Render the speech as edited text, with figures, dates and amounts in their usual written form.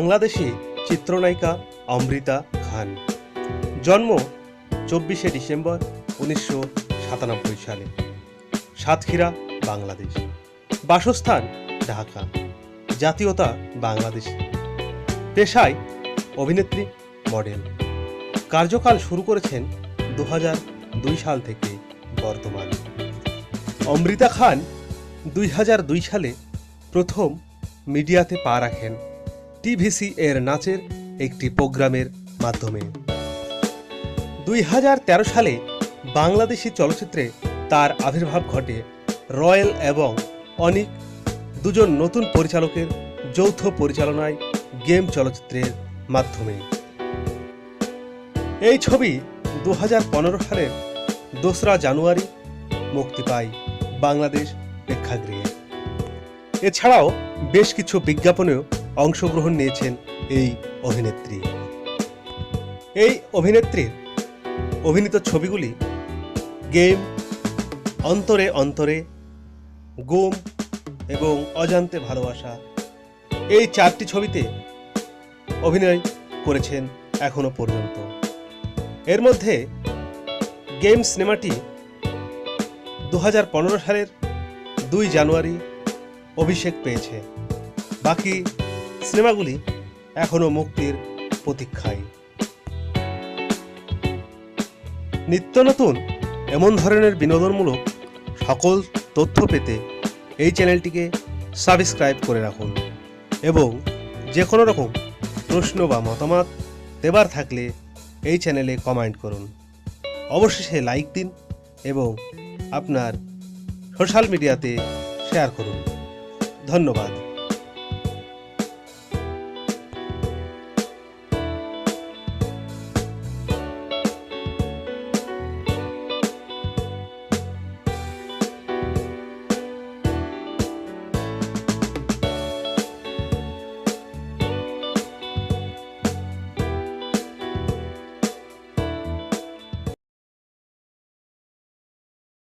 বাংলাদেশি চিত্রনায়িকা অমৃতা খান। জন্ম 24শে ডিসেম্বর 1997 সালে, সাতক্ষীরা, বাংলাদেশ। বাসস্থান ঢাকা। জাতীয়তা বাংলাদেশ। পেশায় অভিনেত্রী, মডেল। কার্যকাল শুরু করেছেন 2002 সাল থেকে বর্তমান। অমৃতা খান 2002 সালে প্রথম মিডিয়াতে পা রাখেন টিভিসি এর নাচের একটি প্রোগ্রামের মাধ্যমে। 2013 সালে বাংলাদেশি চলচ্চিত্রে তার আবির্ভাব ঘটে রয়েল এবং অনিক, দুজন নতুন পরিচালকের যৌথ পরিচালনায় গেম চলচ্চিত্রের মাধ্যমে। এই ছবি 2015 সালের 2রা জানুয়ারি মুক্তি পায় বাংলাদেশ প্রেক্ষাগৃহে। এছাড়াও বেশ কিছু বিজ্ঞাপনেও অংশগ্রহণ নিয়েছেন এই অভিনেত্রী। এই অভিনেত্রীর অভিনীত ছবিগুলি গেম, অন্তরে অন্তরে, গুম এবং অজান্তে ভালোবাসা, এই 4টি ছবিতে অভিনয় করেছেন এখনো পর্যন্ত। এর মধ্যে গেম সিনেমাটি 2015 সালের 2 জানুয়ারি অভিষেক পেয়েছে। বাকি সিনেমাগুলি এখনো মুক্তির প্রতীক্ষায়। নিত্য নতুন এমন ধরনের বিনোদনমূলক সকল তথ্য পেতে এই চ্যানেলটিকে সাবস্ক্রাইব করে রাখুন এবং যে কোনো রকম প্রশ্ন বা মতামত দেবার থাকলে এই চ্যানেলে কমেন্ট করুন। অবশেষে লাইক দিন এবং আপনার সোশ্যাল মিডিয়াতে শেয়ার করুন। ধন্যবাদ।